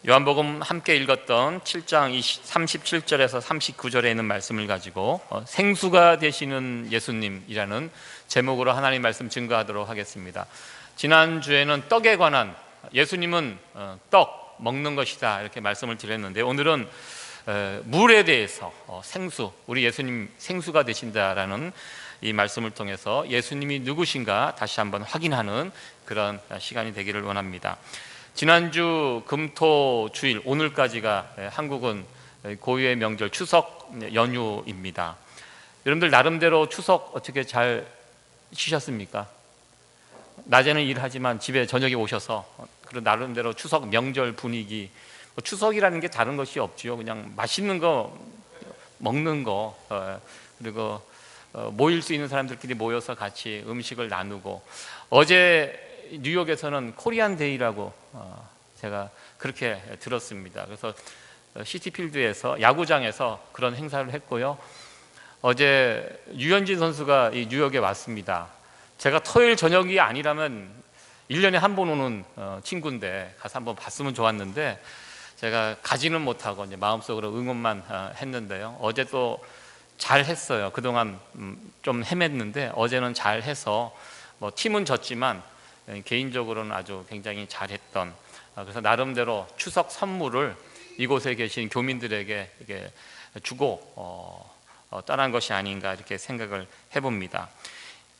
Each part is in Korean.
요한복음 함께 읽었던 7장 37절에서 39절에 있는 말씀을 가지고 생수가 되시는 예수님이라는 제목으로 하나님 말씀 증거하도록 하겠습니다. 지난주에는 떡에 관한, 예수님은 떡 먹는 것이다 이렇게 말씀을 드렸는데, 오늘은 물에 대해서 생수, 우리 예수님 생수가 되신다라는 이 말씀을 통해서 예수님이 누구신가 다시 한번 확인하는 그런 시간이 되기를 원합니다. 지난주 금토 주일 오늘까지가 한국은 고유의 명절 추석 연휴입니다. 여러분들 나름대로 추석 어떻게 잘 쉬셨습니까? 낮에는 일하지만 집에 저녁에 오셔서 그런 나름대로 추석 명절 분위기, 추석이라는 게 다른 것이 없지요. 그냥 맛있는 거 먹는 거, 그리고 모일 수 있는 사람들끼리 모여서 같이 음식을 나누고, 어제 뉴욕에서는 코리안 데이라고 제가 그렇게 들었습니다. 그래서 시티필드에서 야구장에서 그런 행사를 했고요. 어제 유현진 선수가 이 뉴욕에 왔습니다. 제가 토요일 저녁이 아니라면 1년에 한 번 오는 친구인데 가서 한번 봤으면 좋았는데 제가 가지는 못하고 이제 마음속으로 응원만 했는데요. 어제 또 잘했어요. 그동안 좀 헤맸는데 어제는 잘해서 뭐 팀은 졌지만 개인적으로는 아주 굉장히 잘했던, 그래서 나름대로 추석 선물을 이곳에 계신 교민들에게 이렇게 주고 떠난 것이 아닌가 이렇게 생각을 해봅니다.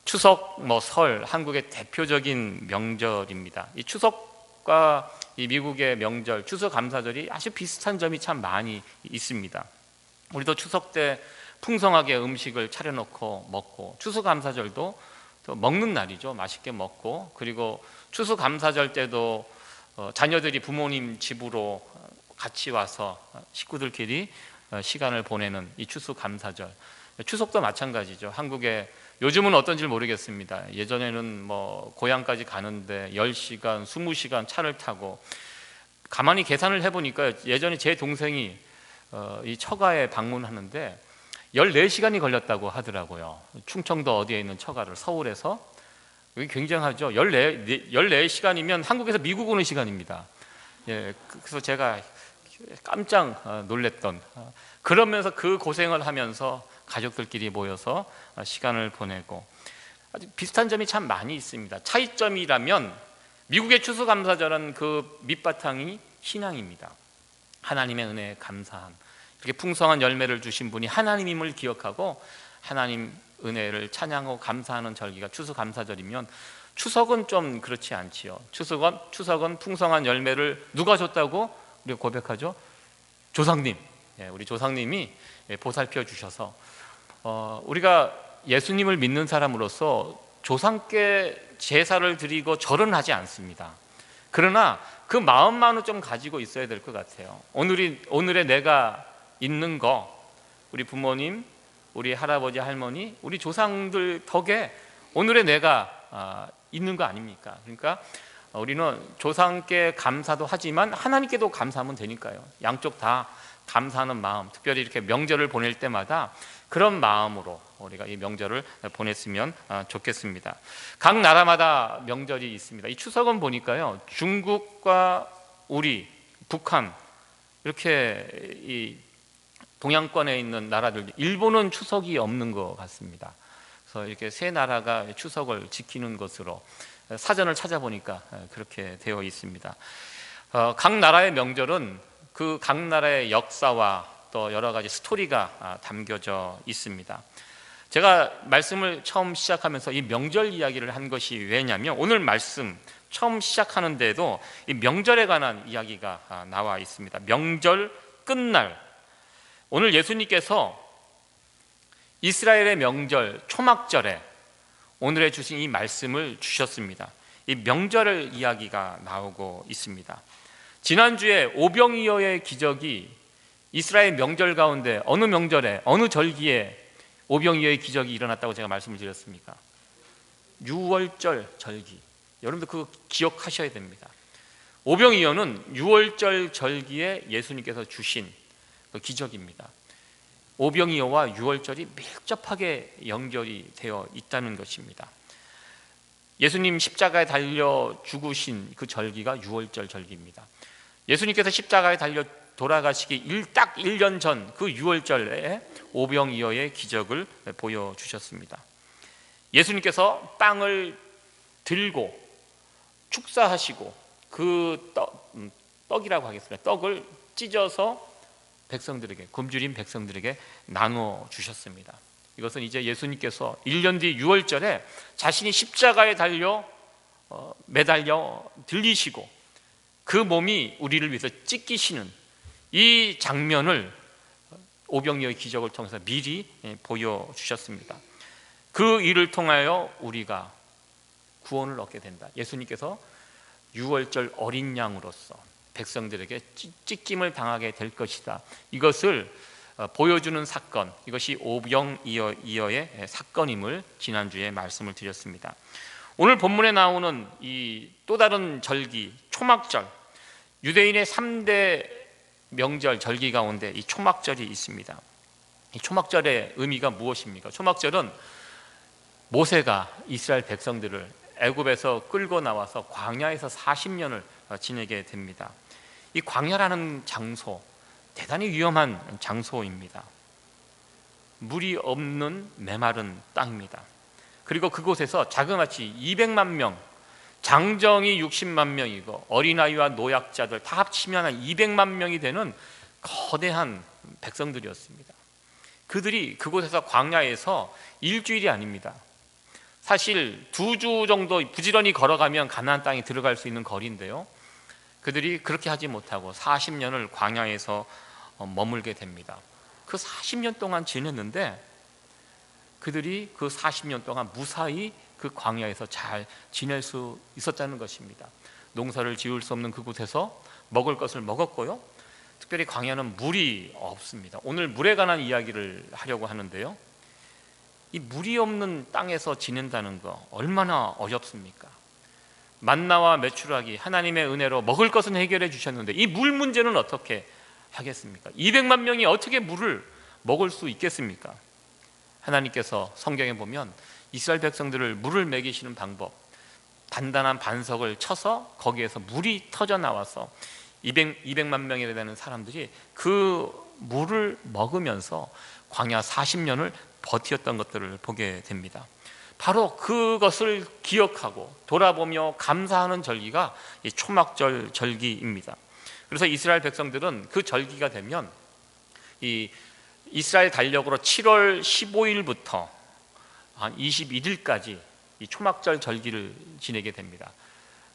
추석, 설, 한국의 대표적인 명절입니다. 이 추석과 이 미국의 명절, 추수감사절이 아주 비슷한 점이 참 많이 있습니다. 우리도 추석 때 풍성하게 음식을 차려놓고 먹고, 추수감사절도 또 먹는 날이죠. 맛있게 먹고, 그리고 추수감사절 때도 자녀들이 부모님 집으로 같이 와서 식구들끼리 시간을 보내는 이 추수감사절. 추석도 마찬가지죠. 한국에 요즘은 어떤지 모르겠습니다. 예전에는 고향까지 가는데 10시간, 20시간 차를 타고, 가만히 계산을 해보니까 예전에 제 동생이 이 처가에 방문하는데 14시간이 걸렸다고 하더라고요. 충청도 어디에 있는 처가를, 서울에서. 여기 굉장하죠. 14시간이면 한국에서 미국 오는 시간입니다. 예, 그래서 제가 깜짝 놀랬던, 그러면서 그 고생을 하면서 가족들끼리 모여서 시간을 보내고, 아주 비슷한 점이 참 많이 있습니다. 차이점이라면 미국의 추수감사절은 그 밑바탕이 신앙입니다. 하나님의 은혜에 감사함, 이렇게 풍성한 열매를 주신 분이 하나님임을 기억하고 하나님 은혜를 찬양하고 감사하는 절기가 추수감사절이면, 추석은 좀 그렇지 않지요. 추석은 풍성한 열매를 누가 줬다고 우리가 고백하죠? 조상님, 우리 조상님이 보살펴 주셔서, 우리가 예수님을 믿는 사람으로서 조상께 제사를 드리고 절은 하지 않습니다. 그러나 그 마음만은 좀 가지고 있어야 될 것 같아요. 오늘의 내가 있는 거, 우리 부모님, 우리 할아버지, 할머니, 우리 조상들 덕에 오늘의 내가 있는 거 아닙니까? 그러니까 우리는 조상께 감사도 하지만 하나님께도 감사하면 되니까요. 양쪽 다 감사하는 마음, 특별히 이렇게 명절을 보낼 때마다 그런 마음으로 우리가 이 명절을 보냈으면 좋겠습니다. 각 나라마다 명절이 있습니다. 이 추석은 보니까요, 중국과 우리, 북한, 이렇게 이 동양권에 있는 나라들, 일본은 추석이 없는 것 같습니다. 그래서 이렇게 세 나라가 추석을 지키는 것으로 사전을 찾아보니까 그렇게 되어 있습니다. 각 나라의 명절은 그 각 나라의 역사와 또 여러 가지 스토리가 담겨져 있습니다. 제가 말씀을 처음 시작하면서 이 명절 이야기를 한 것이 왜냐면, 오늘 말씀 처음 시작하는데도 이 명절에 관한 이야기가 나와 있습니다. 명절 끝날, 오늘 예수님께서 이스라엘의 명절 초막절에 오늘에 주신 이 말씀을 주셨습니다. 이 명절의 이야기가 나오고 있습니다. 지난주에 오병이어의 기적이 이스라엘 명절 가운데 어느 명절에, 어느 절기에 오병이어의 기적이 일어났다고 제가 말씀을 드렸습니까? 유월절 절기. 여러분들 그거 기억하셔야 됩니다. 오병이어는 유월절 절기에 예수님께서 주신 그 기적입니다. 오병이어와 유월절이 밀접하게 연결이 되어 있다는 것입니다. 예수님 십자가에 달려 죽으신 그 절기가 유월절 절기입니다. 예수님께서 십자가에 달려 돌아가시기 딱 1년 전 그 6월절에 오병이어의 기적을 보여주셨습니다. 예수님께서 빵을 들고 축사하시고 그 떡이라고 하겠습니다. 떡을 찢어서 백성들에게, 굶주린 백성들에게 나누어 주셨습니다. 이것은 이제 예수님께서 1년 뒤 6월절에 자신이 십자가에 매달려 들리시고 그 몸이 우리를 위해서 찢기시는 이 장면을 오병이어의 기적을 통해서 미리 보여주셨습니다. 그 일을 통하여 우리가 구원을 얻게 된다. 예수님께서 6월절 어린 양으로서 백성들에게 찢김을 당하게 될 것이다. 이것을 보여주는 사건, 이것이 오병이어의 사건임을 지난주에 말씀을 드렸습니다. 오늘 본문에 나오는 이 또 다른 절기, 초막절, 유대인의 3대 명절 절기 가운데 이 초막절이 있습니다. 이 초막절의 의미가 무엇입니까? 초막절은 모세가 이스라엘 백성들을 애굽에서 끌고 나와서 광야에서 40년을 지내게 됩니다. 이 광야라는 장소, 대단히 위험한 장소입니다. 물이 없는 메마른 땅입니다. 그리고 그곳에서 자그마치 200만 명, 장정이 60만 명이고 어린아이와 노약자들 다 합치면 한 200만 명이 되는 거대한 백성들이었습니다. 그들이 그곳에서 광야에서 일주일이 아닙니다. 사실 2주 정도 부지런히 걸어가면 가나안 땅에 들어갈 수 있는 거리인데요, 그들이 그렇게 하지 못하고 40년을 광야에서 머물게 됩니다. 그 40년 동안 지냈는데 그들이 그 40년 동안 무사히 그 광야에서 잘 지낼 수 있었다는 것입니다. 농사를 지을 수 없는 그곳에서 먹을 것을 먹었고요, 특별히 광야는 물이 없습니다. 오늘 물에 관한 이야기를 하려고 하는데요, 이 물이 없는 땅에서 지낸다는 거 얼마나 어렵습니까? 만나와 메추라기, 하나님의 은혜로 먹을 것은 해결해 주셨는데 이 물 문제는 어떻게 하겠습니까? 200만 명이 어떻게 물을 먹을 수 있겠습니까? 하나님께서 성경에 보면 이스라엘 백성들을 물을 먹이시는 방법, 단단한 반석을 쳐서 거기에서 물이 터져 나와서 200만 명에 되는 사람들이 그 물을 먹으면서 광야 40년을 버티었던 것들을 보게 됩니다. 바로 그것을 기억하고 돌아보며 감사하는 절기가 이 초막절 절기입니다. 그래서 이스라엘 백성들은 그 절기가 되면 이 이스라엘 달력으로 7월 15일부터 한 21일까지 이 초막절 절기를 지내게 됩니다.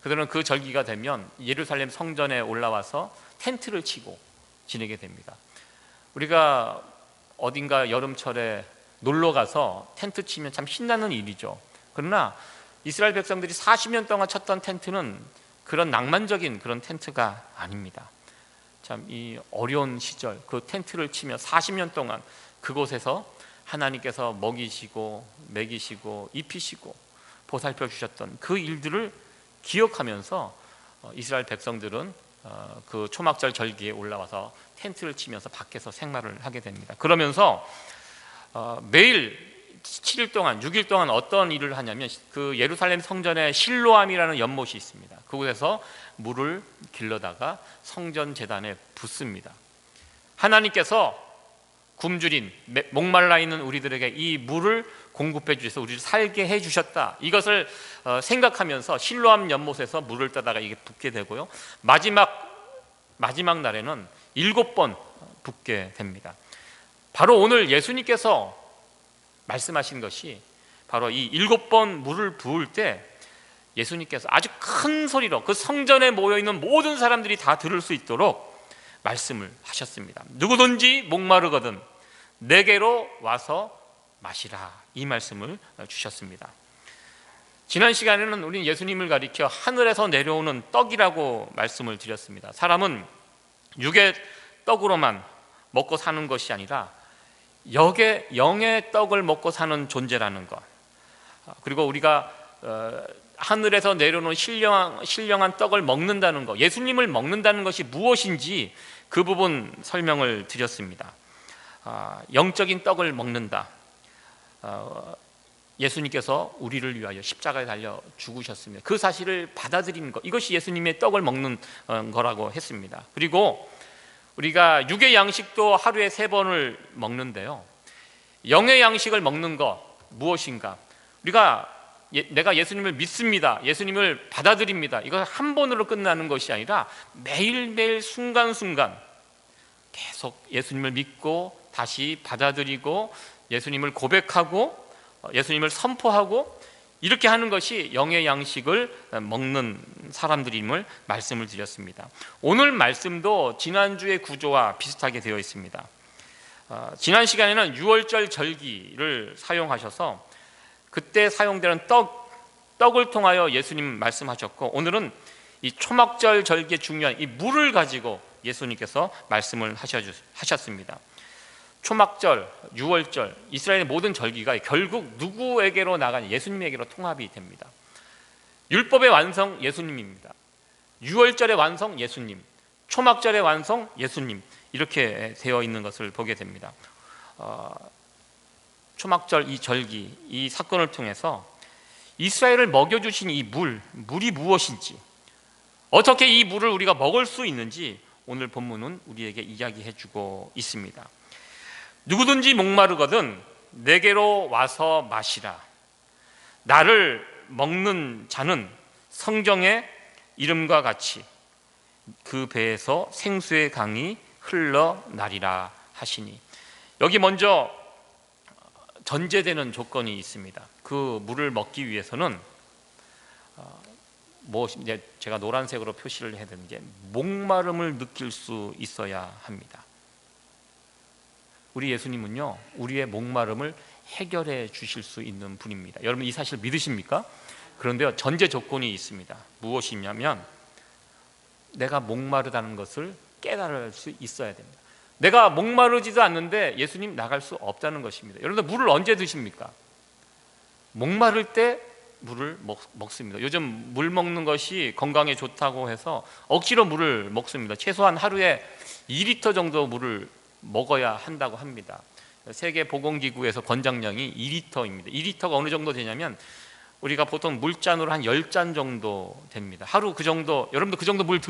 그들은 그 절기가 되면 예루살렘 성전에 올라와서 텐트를 치고 지내게 됩니다. 우리가 어딘가 여름철에 놀러 가서 텐트 치면 참 신나는 일이죠. 그러나 이스라엘 백성들이 40년 동안 쳤던 텐트는 그런 낭만적인 그런 텐트가 아닙니다. 참 이 어려운 시절 그 텐트를 치며 40년 동안 그곳에서 하나님께서 먹이시고 먹이시고 입히시고 보살펴 주셨던 그 일들을 기억하면서 이스라엘 백성들은 그 초막절 절기에 올라와서 텐트를 치면서 밖에서 생활을 하게 됩니다. 그러면서 매일 7일 동안 6일 동안 어떤 일을 하냐면 그 예루살렘 성전에 실로암이라는 연못이 있습니다. 그곳에서 물을 길러다가 성전 제단에 붓습니다. 하나님께서 굶주린 목말라 있는 우리들에게 이 물을 공급해 주셔서 우리를 살게 해 주셨다, 이것을 생각하면서 실로암 연못에서 물을 따다가 이게 붓게 되고요, 마지막 날에는 7번 붓게 됩니다. 바로 오늘 예수님께서 말씀하신 것이 바로 이 7번 물을 부을 때 예수님께서 아주 큰 소리로 그 성전에 모여있는 모든 사람들이 다 들을 수 있도록 말씀을 하셨습니다. 누구든지 목마르거든 내게로 와서 마시라, 이 말씀을 주셨습니다. 지난 시간에는 우리는 예수님을 가리켜 하늘에서 내려오는 떡이라고 말씀을 드렸습니다. 사람은 육의 떡으로만 먹고 사는 것이 아니라 영의 떡을 먹고 사는 존재라는 것, 그리고 우리가 하늘에서 내려오는 신령한 떡을 먹는다는 것, 예수님을 먹는다는 것이 무엇인지 그 부분 설명을 드렸습니다. 영적인 떡을 먹는다, 예수님께서 우리를 위하여 십자가에 달려 죽으셨습니다. 그 사실을 받아들이는 것, 이것이 예수님의 떡을 먹는 거라고 했습니다. 그리고 우리가 육의 양식도 하루에 3번을 먹는데요, 영의 양식을 먹는 것 무엇인가? 우리가 내가 예수님을 믿습니다, 예수님을 받아들입니다, 이거 한 번으로 끝나는 것이 아니라 매일매일 순간순간 계속 예수님을 믿고 다시 받아들이고 예수님을 고백하고 예수님을 선포하고 이렇게 하는 것이 영의 양식을 먹는 사람들임을 말씀을 드렸습니다. 오늘 말씀도 지난주의 구조와 비슷하게 되어 있습니다. 지난 시간에는 유월절 절기를 사용하셔서 그때 사용되는 떡을 통하여 예수님 말씀하셨고, 오늘은 이 초막절 절기의 중요한 이 물을 가지고 예수님께서 말씀을 하셨습니다. 초막절, 유월절, 이스라엘의 모든 절기가 결국 누구에게로 나가냐? 예수님에게로 통합이 됩니다. 율법의 완성 예수님입니다. 유월절의 완성 예수님, 초막절의 완성 예수님, 이렇게 되어 있는 것을 보게 됩니다. 초막절 이 절기, 이 사건을 통해서 이스라엘을 먹여주신 이 물이 무엇인지, 어떻게 이 물을 우리가 먹을 수 있는지 오늘 본문은 우리에게 이야기해주고 있습니다. 누구든지 목마르거든 내게로 와서 마시라. 나를 먹는 자는 성경의 이름과 같이 그 배에서 생수의 강이 흘러나리라 하시니, 여기 먼저 전제되는 조건이 있습니다. 그 물을 먹기 위해서는 제가 노란색으로 표시를 해야 되는 게 목마름을 느낄 수 있어야 합니다. 우리 예수님은요, 우리의 목마름을 해결해 주실 수 있는 분입니다. 여러분 이 사실 믿으십니까? 그런데요, 전제 조건이 있습니다. 무엇이냐면 내가 목마르다는 것을 깨달을 수 있어야 됩니다. 내가 목마르지도 않는데 예수님 나갈 수 없다는 것입니다. 여러분들 물을 언제 드십니까? 목마를 때 물을 먹습니다. 요즘 물 먹는 것이 건강에 좋다고 해서 억지로 물을 먹습니다. 최소한 하루에 2리터 정도 물을 먹어야 한다고 합니다. 세계보건기구에서 권장량이 2리터입니다. 2리터가 어느 정도 되냐면 우리가 보통 물잔으로 한 10잔 정도 됩니다. 하루 그 정도, 여러분도 그 정도 물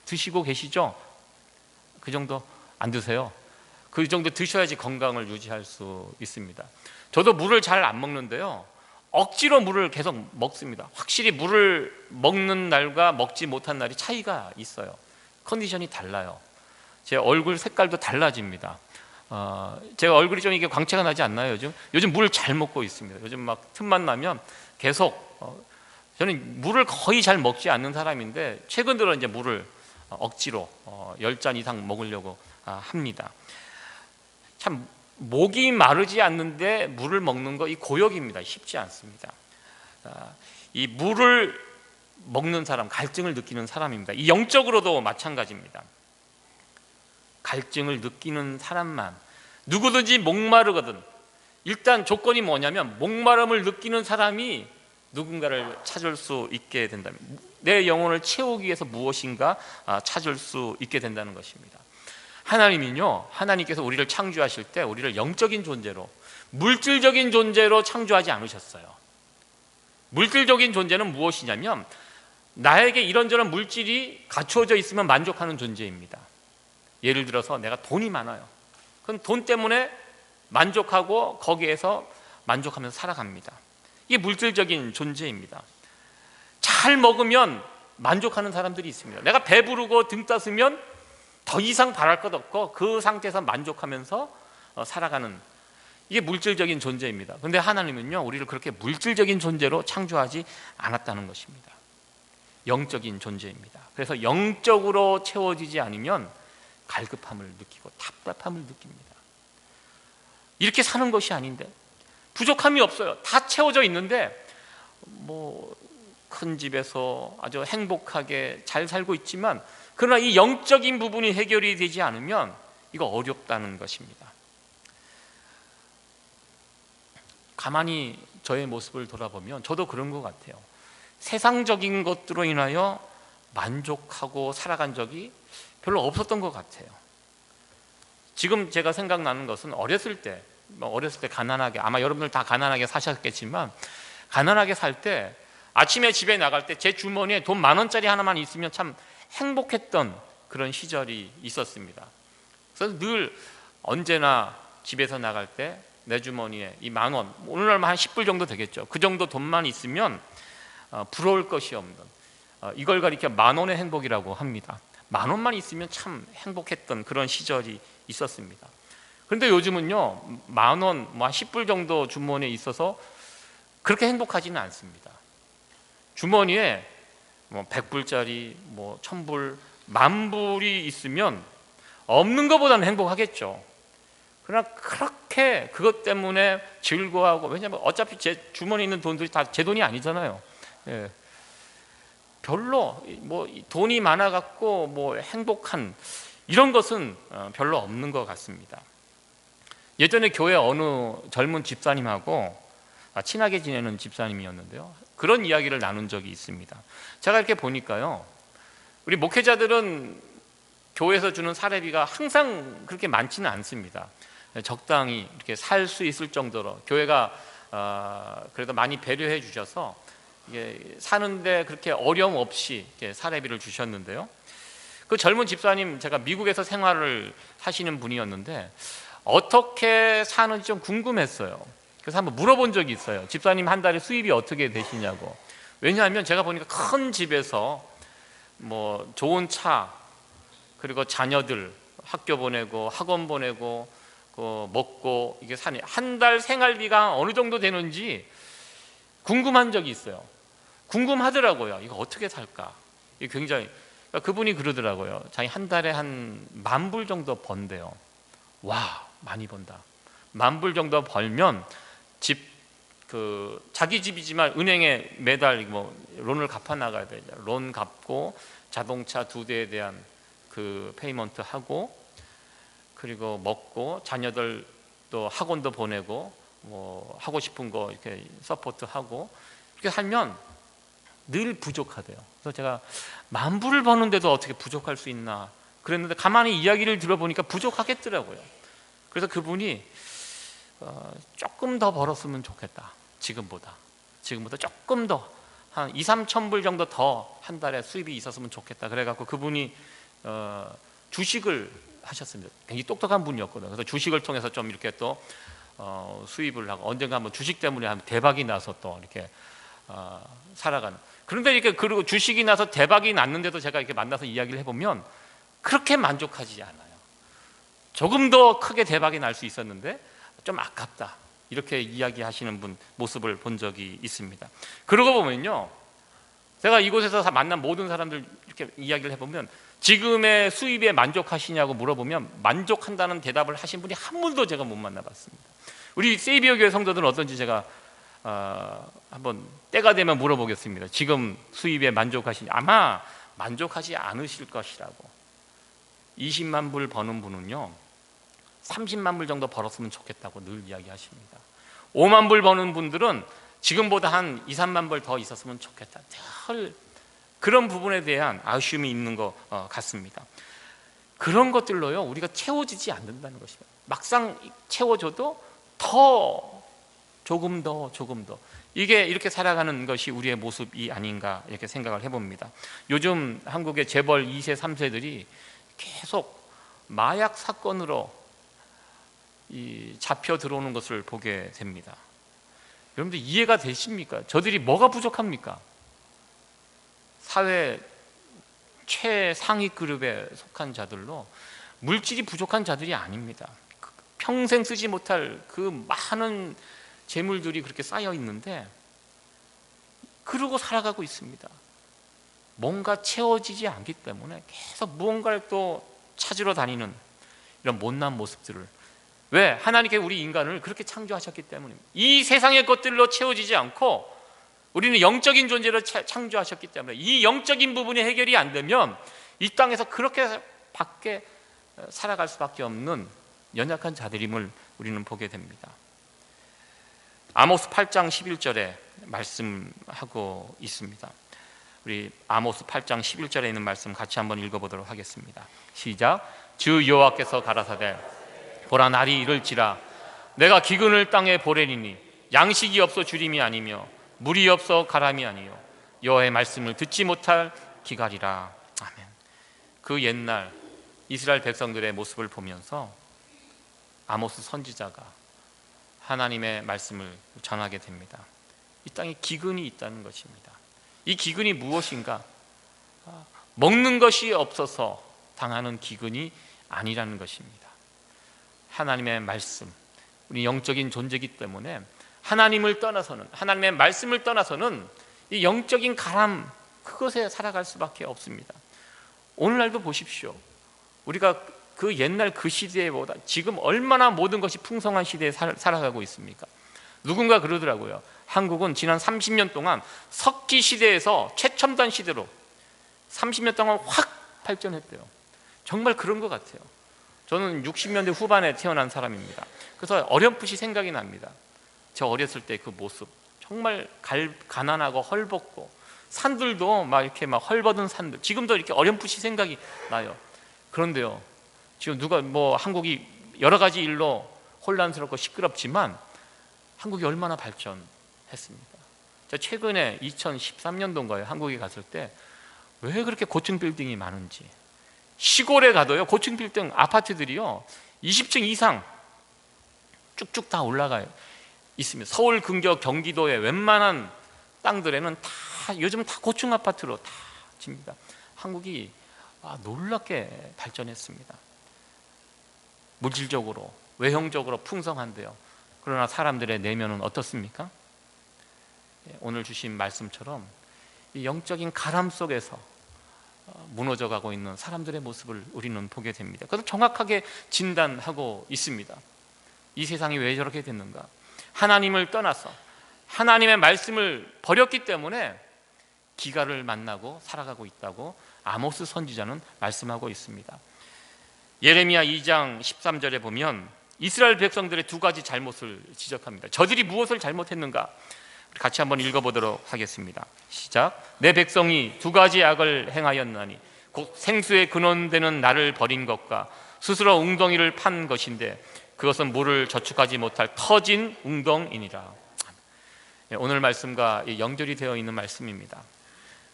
드시고 계시죠? 그 정도 안 드세요? 그 정도 드셔야지 건강을 유지할 수 있습니다. 저도 물을 잘 안 먹는데요, 억지로 물을 계속 먹습니다. 확실히 물을 먹는 날과 먹지 못한 날이 차이가 있어요. 컨디션이 달라요. 제 얼굴 색깔도 달라집니다. 제가 얼굴이 좀 이게 광채가 나지 않나요? 요즘 물을 잘 먹고 있습니다. 요즘 막 틈만 나면 계속 저는 물을 거의 잘 먹지 않는 사람인데 최근 들어 이제 물을 억지로 10잔 이상 먹으려고 합니다. 참 목이 마르지 않는데 물을 먹는 거, 이 고역입니다. 쉽지 않습니다. 이 물을 먹는 사람, 갈증을 느끼는 사람입니다. 이 영적으로도 마찬가지입니다. 갈증을 느끼는 사람만, 누구든지 목마르거든, 일단 조건이 뭐냐면 목마름을 느끼는 사람이 누군가를 찾을 수 있게 된다면, 내 영혼을 채우기 위해서 무엇인가 찾을 수 있게 된다는 것입니다. 하나님께서 우리를 창조하실 때 우리를 영적인 존재로, 물질적인 존재로 창조하지 않으셨어요. 물질적인 존재는 무엇이냐면 나에게 이런저런 물질이 갖추어져 있으면 만족하는 존재입니다. 예를 들어서 내가 돈이 많아요. 그럼 돈 때문에 만족하고 거기에서 만족하면서 살아갑니다. 이게 물질적인 존재입니다. 잘 먹으면 만족하는 사람들이 있습니다. 내가 배부르고 등 따스면 더 이상 바랄 것 없고 그 상태에서 만족하면서 살아가는, 이게 물질적인 존재입니다. 그런데 하나님은요, 우리를 그렇게 물질적인 존재로 창조하지 않았다는 것입니다. 영적인 존재입니다. 그래서 영적으로 채워지지 않으면 갈급함을 느끼고 답답함을 느낍니다. 이렇게 사는 것이 아닌데, 부족함이 없어요. 다 채워져 있는데 큰 집에서 아주 행복하게 잘 살고 있지만, 그러나 이 영적인 부분이 해결이 되지 않으면 이거 어렵다는 것입니다. 가만히 저의 모습을 돌아보면 저도 그런 것 같아요. 세상적인 것들로 인하여 만족하고 살아간 적이 별로 없었던 것 같아요. 지금 제가 생각나는 것은 어렸을 때 뭐 어렸을 때 가난하게, 아마 여러분들 다 가난하게 사셨겠지만, 가난하게 살 때 아침에 집에 나갈 때 제 주머니에 돈 10,000원짜리 하나만 있으면 참 행복했던 그런 시절이 있었습니다. 그래서 늘 언제나 집에서 나갈 때 내 주머니에 이 10,000원, 오늘날 한 10불 정도 되겠죠. 그 정도 돈만 있으면 부러울 것이 없는, 이걸 가리켜 10,000원의 행복이라고 합니다. 10,000원만 있으면 참 행복했던 그런 시절이 있었습니다. 그런데 요즘은요, 10,000원, 뭐 한 10불 정도 주머니에 있어서 그렇게 행복하지는 않습니다. 주머니에 뭐 100불짜리, 뭐 1,000불, 10,000불이 있으면 없는 것보다는 행복하겠죠. 그러나 그렇게 그것 때문에 즐거워하고, 왜냐하면 어차피 제 주머니에 있는 돈들이 다 제 돈이 아니잖아요. 예. 별로 뭐 돈이 많아갖고 뭐 행복한 이런 것은 별로 없는 것 같습니다. 예전에 교회 어느 젊은 집사님하고 친하게 지내는 집사님이었는데요, 그런 이야기를 나눈 적이 있습니다. 제가 이렇게 보니까요, 우리 목회자들은 교회에서 주는 사례비가 항상 그렇게 많지는 않습니다. 적당히 이렇게 살 수 있을 정도로 교회가 그래도 많이 배려해 주셔서 이게 사는데 그렇게 어려움 없이 이렇게 사례비를 주셨는데요, 그 젊은 집사님, 제가 미국에서 생활을 하시는 분이었는데 어떻게 사는지 좀 궁금했어요. 그래서 한번 물어본 적이 있어요. 집사님 한 달에 수입이 어떻게 되시냐고. 왜냐하면 제가 보니까 큰 집에서 뭐 좋은 차, 그리고 자녀들 학교 보내고 학원 보내고 먹고 이게 사니 한 달 생활비가 어느 정도 되는지 궁금한 적이 있어요. 궁금하더라고요. 이거 어떻게 살까? 이게 굉장히, 그분이 그러더라고요. 자기 한 달에 한 10,000불 정도 번대요. 와, 많이 번다. 10,000불 정도 벌면 자기 집이지만 은행에 매달 뭐 론을 갚아 나가야 되죠. 론 갚고 자동차 2대에 대한 그 페이먼트 하고, 그리고 먹고 자녀들도 학원도 보내고 뭐 하고 싶은 거 이렇게 서포트 하고, 이렇게 살면 늘 부족하대요. 그래서 제가 10,000불을 버는데도 어떻게 부족할 수 있나 그랬는데, 가만히 이야기를 들어보니까 부족하겠더라고요. 그래서 그분이 조금 더 벌었으면 좋겠다. 지금보다 조금 더 한 2-3천불 정도 더 한 달에 수입이 있었으면 좋겠다. 그래갖고 그분이 주식을 하셨습니다. 굉장히 똑똑한 분이었거든요. 그래서 주식을 통해서 좀 이렇게 또 수입을 하고, 언젠가 한번 주식 때문에 한번 대박이 나서 또 이렇게 살아가는. 그런데 이렇게, 그리고 주식이 나서 대박이 났는데도 제가 이렇게 만나서 이야기를 해보면 그렇게 만족하지 않아요. 조금 더 크게 대박이 날 수 있었는데 좀 아깝다, 이렇게 이야기하시는 분 모습을 본 적이 있습니다. 그러고 보면요, 제가 이곳에서 만난 모든 사람들 이렇게 이야기를 해보면 지금의 수입에 만족하시냐고 물어보면 만족한다는 대답을 하신 분이 한 분도 제가 못 만나봤습니다. 우리 세이비어 교회 성도들은 어떤지 제가 한번 때가 되면 물어보겠습니다. 지금 수입에 만족하시냐? 아마 만족하지 않으실 것이라고. 20만 불 버는 분은요, 30만 불 정도 벌었으면 좋겠다고 늘 이야기하십니다. 5만 불 버는 분들은 지금보다 한 2-3만 불 더 있었으면 좋겠다. 늘 그런 부분에 대한 아쉬움이 있는 것 같습니다. 그런 것들로요, 우리가 채워지지 않는다는 것입니다. 막상 채워줘도 더 조금 더 이게 이렇게 살아가는 것이 우리의 모습이 아닌가, 이렇게 생각을 해봅니다. 요즘 한국의 재벌 2세 3세들이 계속 마약 사건으로 잡혀 들어오는 것을 보게 됩니다. 여러분들 이해가 되십니까? 저들이 뭐가 부족합니까? 사회 최상위 그룹에 속한 자들로 물질이 부족한 자들이 아닙니다. 평생 쓰지 못할 그 많은 재물들이 그렇게 쌓여 있는데 그러고 살아가고 있습니다. 뭔가 채워지지 않기 때문에 계속 무언가를 또 찾으러 다니는 이런 못난 모습들을, 왜? 하나님께 우리 인간을 그렇게 창조하셨기 때문입니다. 이 세상의 것들로 채워지지 않고 우리는 영적인 존재로 창조하셨기 때문에 이 영적인 부분이 해결이 안 되면 이 땅에서 그렇게 밖에 살아갈 수밖에 없는 연약한 자들임을 우리는 보게 됩니다. 아모스 8장 11절에 말씀하고 있습니다. 우리 아모스 8장 11절에 있는 말씀 같이 한번 읽어보도록 하겠습니다. 시작. 주 여호와께서 가라사대 보라, 날이 이를지라 내가 기근을 땅에 보내리니 양식이 없어 주림이 아니며 물이 없어 가람이 아니요 여호와의 말씀을 듣지 못할 기갈이라. 아멘. 그 옛날 이스라엘 백성들의 모습을 보면서 아모스 선지자가 하나님의 말씀을 전하게 됩니다. 이 땅에 기근이 있다는 것입니다. 이 기근이 무엇인가? 먹는 것이 없어서 당하는 기근이 아니라는 것입니다. 하나님의 말씀, 우리 영적인 존재이기 때문에 하나님을 떠나서는, 하나님의 말씀을 떠나서는 이 영적인 가람, 그것에 살아갈 수밖에 없습니다. 오늘날도 보십시오. 우리가 그 옛날 그 시대보다 지금 얼마나 모든 것이 풍성한 시대에 살아가고 있습니까? 누군가 그러더라고요. 한국은 지난 30년 동안 석기 시대에서 최첨단 시대로 30년 동안 확 발전했대요. 정말 그런 것 같아요. 저는 60년대 후반에 태어난 사람입니다. 그래서 어렴풋이 생각이 납니다. 저 어렸을 때 그 모습, 정말 가난하고 헐벗고 산들도 막 이렇게 막 헐벗은 산들, 지금도 이렇게 어렴풋이 생각이 나요. 그런데요, 지금 누가 한국이 여러 가지 일로 혼란스럽고 시끄럽지만 한국이 얼마나 발전했습니까? 제가 최근에 2013년도인가요? 한국에 갔을 때 왜 그렇게 고층 빌딩이 많은지, 시골에 가도요 고층 빌딩 아파트들이요 20층 이상 쭉쭉 다 올라가요. 있습니다. 서울 근교 경기도의 웬만한 땅들에는 다 요즘 다 고층 아파트로 다 집니다. 한국이 놀랍게 발전했습니다. 물질적으로, 외형적으로 풍성한데요. 그러나 사람들의 내면은 어떻습니까? 오늘 주신 말씀처럼 이 영적인 가람 속에서 무너져가고 있는 사람들의 모습을 우리는 보게 됩니다. 그래서 정확하게 진단하고 있습니다. 이 세상이 왜 저렇게 됐는가? 하나님을 떠나서 하나님의 말씀을 버렸기 때문에 기갈을 만나고 살아가고 있다고 아모스 선지자는 말씀하고 있습니다. 예레미야 2장 13절에 보면 이스라엘 백성들의 두 가지 잘못을 지적합니다. 저들이 무엇을 잘못했는가? 같이 한번 읽어보도록 하겠습니다. 시작. 내 백성이 두 가지 악을 행하였나니 곧 생수의 근원되는 나를 버린 것과 스스로 웅덩이를 판 것인데 그것은 물을 저축하지 못할 터진 웅덩이니라. 오늘 말씀과 연결이 되어 있는 말씀입니다.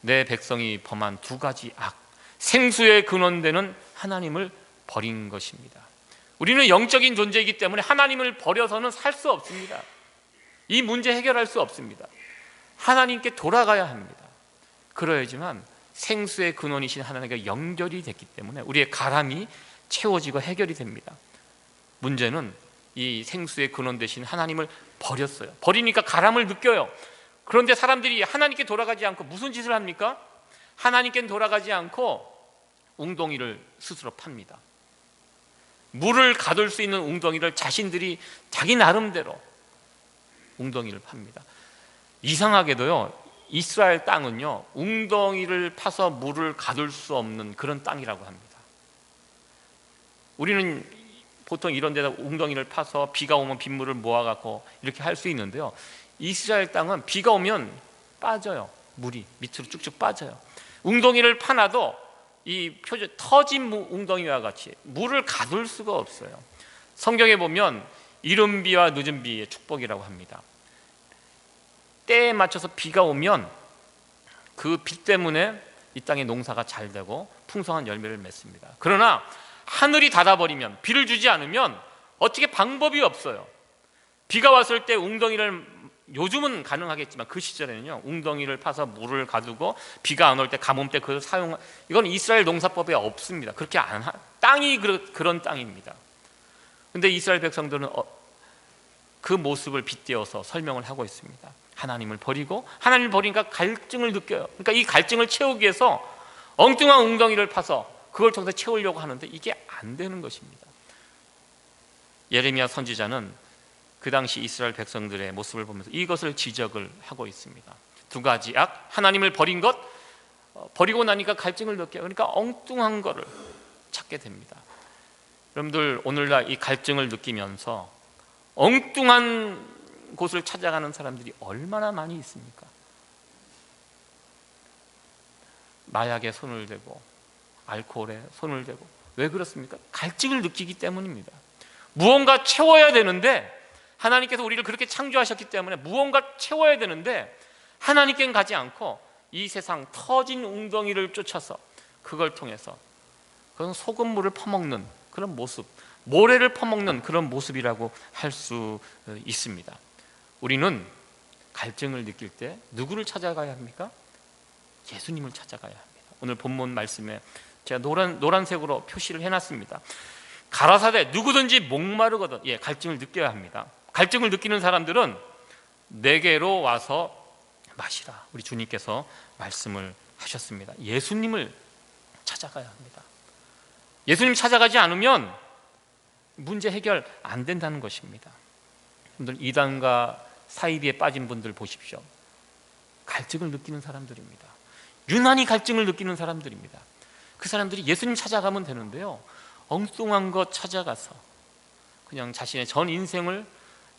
내 백성이 범한 두 가지 악, 생수의 근원되는 하나님을 버린 것입니다. 우리는 영적인 존재이기 때문에 하나님을 버려서는 살 수 없습니다. 이 문제 해결할 수 없습니다. 하나님께 돌아가야 합니다. 그래야지만 생수의 근원이신 하나님과 연결이 됐기 때문에 우리의 가람이 채워지고 해결이 됩니다. 문제는 이 생수의 근원 되신 하나님을 버렸어요. 버리니까 가람을 느껴요. 그런데 사람들이 하나님께 돌아가지 않고 무슨 짓을 합니까? 하나님께 돌아가지 않고 웅덩이를 스스로 팝니다. 물을 가둘 수 있는 웅덩이를 자신들이 자기 나름대로 웅덩이를 팝니다. 이상하게도요, 이스라엘 땅은요 웅덩이를 파서 물을 가둘 수 없는 그런 땅이라고 합니다. 우리는 보통 이런 데다 웅덩이를 파서 비가 오면 빗물을 모아갖고 이렇게 할 수 있는데요, 이스라엘 땅은 비가 오면 빠져요. 물이 밑으로 쭉쭉 빠져요. 웅덩이를 파놔도 이 표준 터진 웅덩이와 같이 물을 가둘 수가 없어요. 성경에 보면 이른 비와 늦은 비의 축복이라고 합니다. 때에 맞춰서 비가 오면 그 비 때문에 이 땅의 농사가 잘 되고 풍성한 열매를 맺습니다. 그러나 하늘이 닫아버리면, 비를 주지 않으면 어떻게 방법이 없어요. 비가 왔을 때 웅덩이를, 요즘은 가능하겠지만 그 시절에는요 웅덩이를 파서 물을 가두고 비가 안 올 때 가뭄 때 그걸 이건 이스라엘 농사법에 없습니다. 그렇게 땅이 그런 땅입니다. 근데 이스라엘 백성들은 그 모습을 빗대어서 설명을 하고 있습니다. 하나님을 버리고, 하나님을 버리니까 갈증을 느껴요. 그러니까 이 갈증을 채우기 위해서 엉뚱한 웅덩이를 파서 그걸 통해서 채우려고 하는데 이게 안 되는 것입니다. 예레미야 선지자는 그 당시 이스라엘 백성들의 모습을 보면서 이것을 지적을 하고 있습니다. 두 가지 악, 하나님을 버린 것, 버리고 나니까 갈증을 느껴요. 그러니까 엉뚱한 거를 찾게 됩니다. 여러분들 오늘날 이 갈증을 느끼면서 엉뚱한 곳을 찾아가는 사람들이 얼마나 많이 있습니까? 마약에 손을 대고 알코올에 손을 대고. 왜 그렇습니까? 갈증을 느끼기 때문입니다. 무언가 채워야 되는데 하나님께서 우리를 그렇게 창조하셨기 때문에 무언가 채워야 되는데 하나님께는 가지 않고 이 세상 터진 웅덩이를 쫓아서 그걸 통해서 그건 소금물을 퍼먹는 그런 모습, 모래를 퍼먹는 그런 모습이라고 할 수 있습니다. 우리는 갈증을 느낄 때 누구를 찾아가야 합니까? 예수님을 찾아가야 합니다. 오늘 본문 말씀에 제가 노란색으로 표시를 해놨습니다. 가라사대 누구든지 목마르거든, 갈증을 느껴야 합니다. 갈증을 느끼는 사람들은 내게로 와서 마시라. 우리 주님께서 말씀을 하셨습니다. 예수님을 찾아가야 합니다. 예수님 찾아가지 않으면 문제 해결 안 된다는 것입니다. 여러분들 이단과 사이비에 빠진 분들 보십시오. 갈증을 느끼는 사람들입니다. 유난히 갈증을 느끼는 사람들입니다. 그 사람들이 예수님 찾아가면 되는데요, 엉뚱한 것 찾아가서 그냥 자신의 전 인생을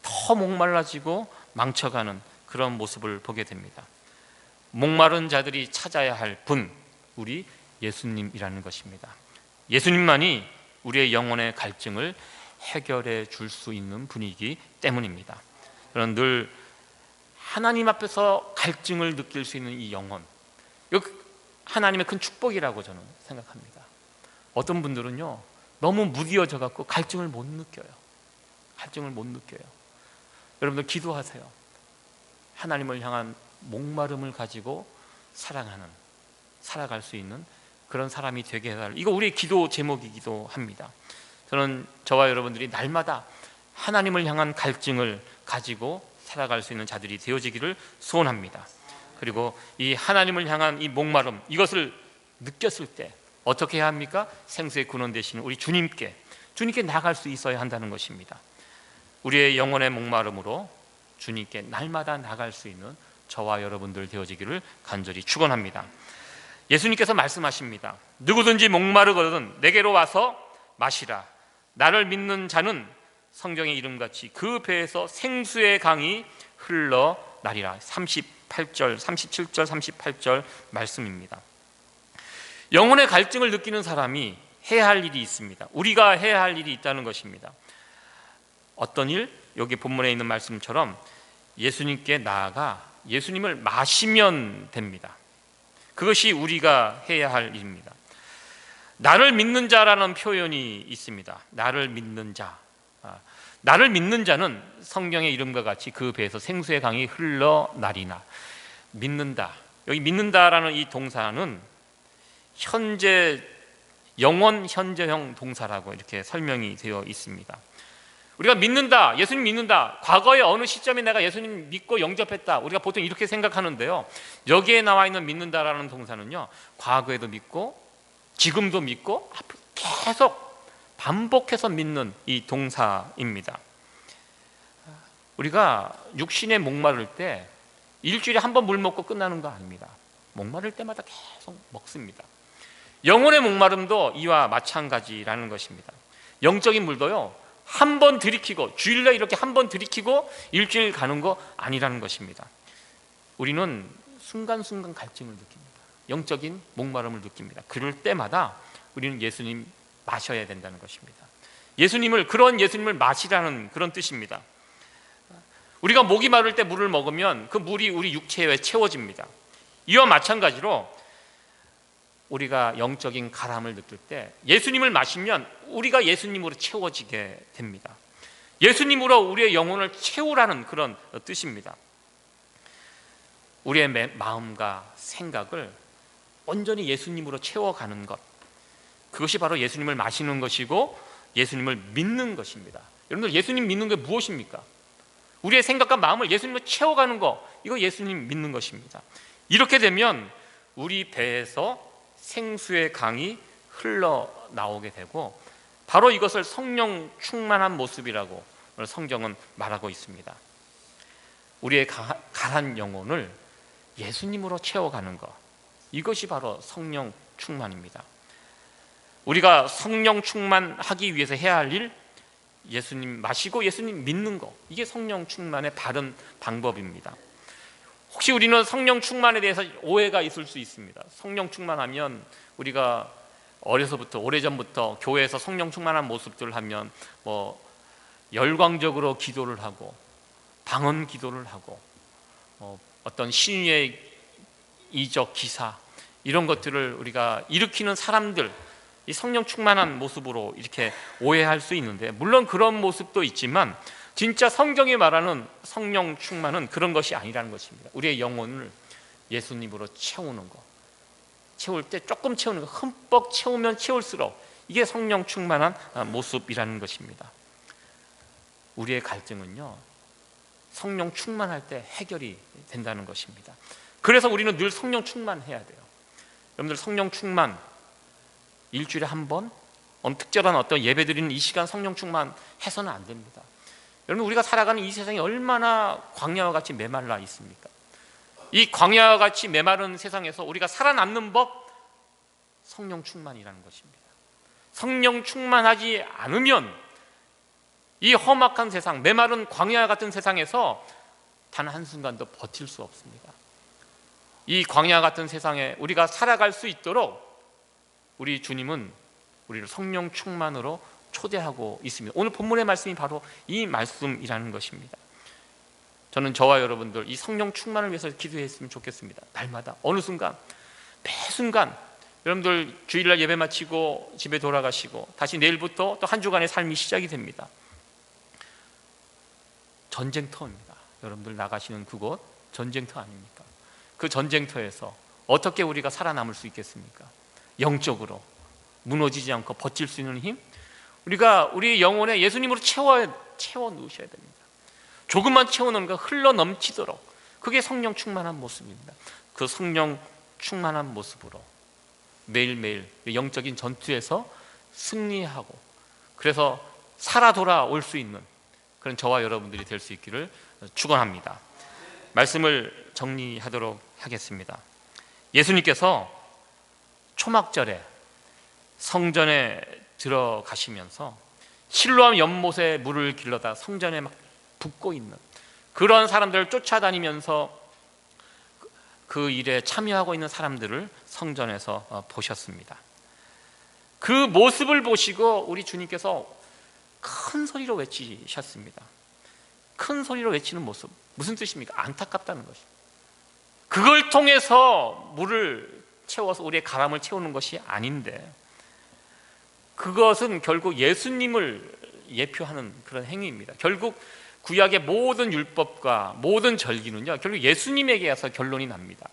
더 목말라지고 망쳐가는 그런 모습을 보게 됩니다. 목마른 자들이 찾아야 할 분, 우리 예수님이라는 것입니다. 예수님만이 우리의 영혼의 갈증을 해결해 줄 수 있는 분이기 때문입니다. 저는 늘 하나님 앞에서 갈증을 느낄 수 있는 이 영혼, 이거 하나님의 큰 축복이라고 저는 생각합니다. 어떤 분들은요, 너무 무디어져 갖고 갈증을 못 느껴요. 갈증을 못 느껴요. 여러분들 기도하세요. 하나님을 향한 목마름을 가지고 살아갈 수 있는 그런 사람이 되게 해달라. 이거 우리의 기도 제목이기도 합니다. 저는 저와 여러분들이 날마다 하나님을 향한 갈증을 가지고 살아갈 수 있는 자들이 되어지기를 소원합니다. 그리고 이 하나님을 향한 이 목마름, 이것을 느꼈을 때 어떻게 해야 합니까? 생수의 근원 되시는 우리 주님께 나아갈 수 있어야 한다는 것입니다. 우리의 영혼의 목마름으로 주님께 날마다 나아갈 수 있는 저와 여러분들 되어지기를 간절히 축원합니다. 예수님께서 말씀하십니다. 누구든지 목마르거든 내게로 와서 마시라. 나를 믿는 자는 성경의 이름같이 그 배에서 생수의 강이 흘러나리라. 37절 38절 말씀입니다. 영혼의 갈증을 느끼는 사람이 해야 할 일이 있습니다. 우리가 해야 할 일이 있다는 것입니다. 어떤 일? 여기 본문에 있는 말씀처럼 예수님께 나아가 예수님을 마시면 됩니다. 그것이 우리가 해야 할 일입니다. 나를 믿는 자라는 표현이 있습니다. 나를 믿는 자. 나를 믿는 자는 성경의 이름과 같이 그 배에서 생수의 강이 흘러나리나. 믿는다. 여기 믿는다라는 이 동사는 현재 영원 현재형 동사라고 이렇게 설명이 되어 있습니다. 우리가 믿는다, 예수님 믿는다, 과거의 어느 시점에 내가 예수님 믿고 영접했다, 우리가 보통 이렇게 생각하는데요, 여기에 나와 있는 믿는다라는 동사는요, 과거에도 믿고 지금도 믿고 계속 반복해서 믿는 이 동사입니다. 우리가 육신에 목마를 때 일주일에 한 번 물 먹고 끝나는 거 아닙니다. 목마를 때마다 계속 먹습니다. 영혼의 목마름도 이와 마찬가지라는 것입니다. 영적인 물도요, 한 번 들이키고 주일날 이렇게 한 번 들이키고 일주일 가는 거 아니라는 것입니다. 우리는 순간순간 갈증을 느낍니다. 영적인 목마름을 느낍니다. 그럴 때마다 우리는 예수님 마셔야 된다는 것입니다. 그런 예수님을 마시라는 그런 뜻입니다. 우리가 목이 마를 때 물을 먹으면 그 물이 우리 육체에 채워집니다. 이와 마찬가지로 우리가 영적인 가람을 느낄 때 예수님을 마시면 우리가 예수님으로 채워지게 됩니다. 예수님으로 우리의 영혼을 채우라는 그런 뜻입니다. 우리의 마음과 생각을 온전히 예수님으로 채워가는 것, 그것이 바로 예수님을 마시는 것이고 예수님을 믿는 것입니다. 여러분들, 예수님 믿는 게 무엇입니까? 우리의 생각과 마음을 예수님으로 채워가는 것, 이거 예수님 믿는 것입니다. 이렇게 되면 우리 배에서 생수의 강이 흘러나오게 되고 바로 이것을 성령 충만한 모습이라고 성경은 말하고 있습니다. 우리의 가한 영혼을 예수님으로 채워가는 것, 이것이 바로 성령 충만입니다. 우리가 성령 충만하기 위해서 해야 할 일, 예수님 마시고 예수님 믿는 것, 이게 성령 충만의 바른 방법입니다. 혹시 우리는 성령 충만에 대해서 오해가 있을 수 있습니다. 성령 충만하면 우리가 어려서부터 오래전부터 교회에서 성령 충만한 모습들을 하면 열광적으로 기도를 하고 방언 기도를 하고 어떤 신유의 이적 기사 이런 것들을 우리가 일으키는 사람들, 이 성령 충만한 모습으로 이렇게 오해할 수 있는데, 물론 그런 모습도 있지만 진짜 성경이 말하는 성령 충만은 그런 것이 아니라는 것입니다. 우리의 영혼을 예수님으로 채우는 것, 채울 때 조금 채우는 것, 흠뻑 채우면 채울수록 이게 성령 충만한 모습이라는 것입니다. 우리의 갈증은요, 성령 충만할 때 해결이 된다는 것입니다. 그래서 우리는 늘 성령 충만해야 돼요. 여러분들, 성령 충만 일주일에 한 번 특별한 어떤 예배 드리는 이 시간 성령 충만해서는 안 됩니다. 여러분, 우리가 살아가는 이 세상이 얼마나 광야와 같이 메말라 있습니까? 이 광야와 같이 메마른 세상에서 우리가 살아남는 법, 성령 충만이라는 것입니다. 성령 충만하지 않으면 이 험악한 세상, 메마른 광야 같은 세상에서 단 한순간도 버틸 수 없습니다. 이 광야 같은 세상에 우리가 살아갈 수 있도록 우리 주님은 우리를 성령 충만으로 초대하고 있습니다. 오늘 본문의 말씀이 바로 이 말씀이라는 것입니다. 저는 저와 여러분들 이 성령 충만을 위해서 기도했으면 좋겠습니다. 날마다, 어느 순간, 매 순간. 여러분들 주일날 예배 마치고 집에 돌아가시고 다시 내일부터 또 한 주간의 삶이 시작이 됩니다. 전쟁터입니다. 여러분들 나가시는 그곳 전쟁터 아닙니까? 그 전쟁터에서 어떻게 우리가 살아남을 수 있겠습니까? 영적으로 무너지지 않고 버틸 수 있는 힘, 우리가 우리 영혼에 예수님으로 채워 넣으셔야 됩니다. 조금만 채워놓는 거 흘러 넘치도록, 그게 성령 충만한 모습입니다. 그 성령 충만한 모습으로 매일매일 영적인 전투에서 승리하고, 그래서 살아 돌아올 수 있는 그런 저와 여러분들이 될 수 있기를 축원합니다. 말씀을 정리하도록 하겠습니다. 예수님께서 초막절에 성전에 들어가시면서 실로암 연못에 물을 길러다 성전에 막 붓고 있는 그런 사람들을 쫓아다니면서 그 일에 참여하고 있는 사람들을 성전에서 보셨습니다. 그 모습을 보시고 우리 주님께서 큰 소리로 외치셨습니다. 큰 소리로 외치는 모습, 무슨 뜻입니까? 안타깝다는 것입니다. 그걸 통해서 물을 채워서 우리의 가람을 채우는 것이 아닌데, 그것은 결국 예수님을 예표하는 그런 행위입니다. 결국 구약의 모든 율법과 모든 절기는요, 결국 예수님에게 와서 결론이 납니다.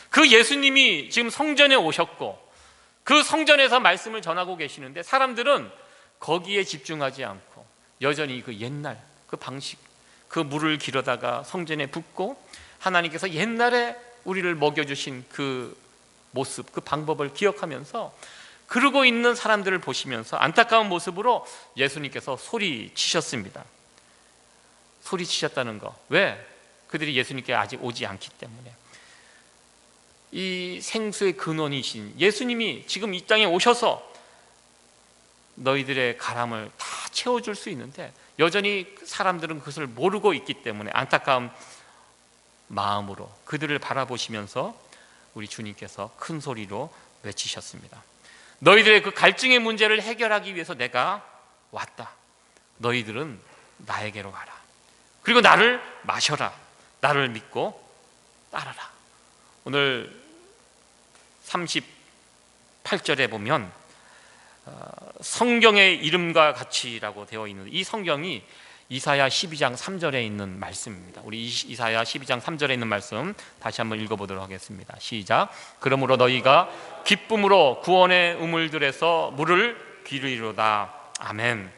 그 예수님이 지금 성전에 오셨고 그 성전에서 말씀을 전하고 계시는데, 사람들은 거기에 집중하지 않고 여전히 그 옛날 그 방식, 그 물을 길어다가 성전에 붓고 하나님께서 옛날에 우리를 먹여주신 그 모습, 그 방법을 기억하면서 그러고 있는 사람들을 보시면서 안타까운 모습으로 예수님께서 소리치셨습니다. 소리치셨다는 거, 왜? 그들이 예수님께 아직 오지 않기 때문에. 이 생수의 근원이신 예수님이 지금 이 땅에 오셔서 너희들의 가람을 다 채워줄 수 있는데 여전히 사람들은 그것을 모르고 있기 때문에 안타까운 마음으로 그들을 바라보시면서 우리 주님께서 큰 소리로 외치셨습니다. 너희들의 그 갈증의 문제를 해결하기 위해서 내가 왔다. 너희들은 나에게로 가라. 그리고 나를 마셔라. 나를 믿고 따라라. 오늘 38절에 보면 성경의 이름과 같이라고 되어 있는 이 성경이 이사야 12장 3절에 있는 말씀입니다. 우리 이사야 12장 3절에 있는 말씀 다시 한번 읽어보도록 하겠습니다. 시작. 그러므로 너희가 기쁨으로 구원의 우물들에서 물을 기르리로다. 아멘.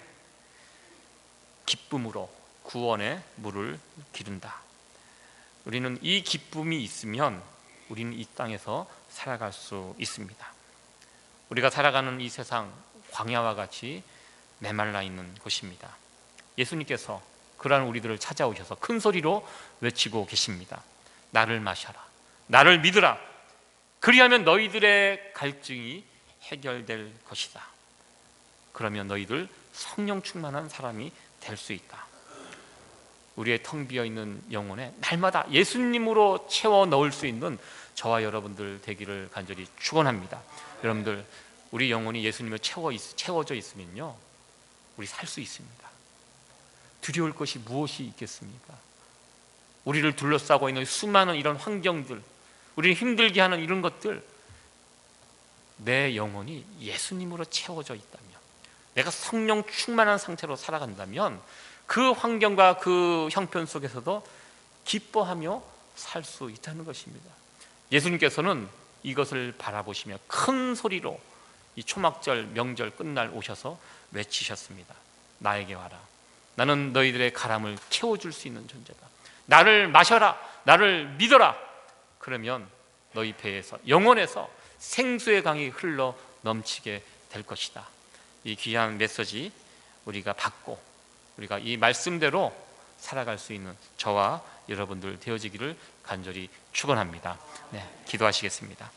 기쁨으로 구원의 물을 기른다. 우리는 이 기쁨이 있으면 우리는 이 땅에서 살아갈 수 있습니다. 우리가 살아가는 이 세상 광야와 같이 메말라 있는 곳입니다. 예수님께서 그러한 우리들을 찾아오셔서 큰 소리로 외치고 계십니다. 나를 마셔라. 나를 믿으라. 그리하면 너희들의 갈증이 해결될 것이다. 그러면 너희들 성령 충만한 사람이 될 수 있다. 우리의 텅 비어있는 영혼에 날마다 예수님으로 채워 넣을 수 있는 저와 여러분들 되기를 간절히 축원합니다. 여러분들, 우리 영혼이 예수님으로 채워져 있으면요, 우리 살 수 있습니다. 두려울 것이 무엇이 있겠습니까? 우리를 둘러싸고 있는 수많은 이런 환경들, 우리를 힘들게 하는 이런 것들, 내 영혼이 예수님으로 채워져 있다면, 내가 성령 충만한 상태로 살아간다면 그 환경과 그 형편 속에서도 기뻐하며 살 수 있다는 것입니다. 예수님께서는 이것을 바라보시며 큰 소리로 이 초막절 명절 끝날 오셔서 외치셨습니다. 나에게 와라. 나는 너희들의 가람을 채워줄 수 있는 존재다. 나를 마셔라. 나를 믿어라. 그러면 너희 배에서, 영혼에서 생수의 강이 흘러 넘치게 될 것이다. 이 귀한 메시지 우리가 받고 우리가 이 말씀대로 살아갈 수 있는 저와 여러분들 되어지기를 간절히 축원합니다. 네, 기도하시겠습니다.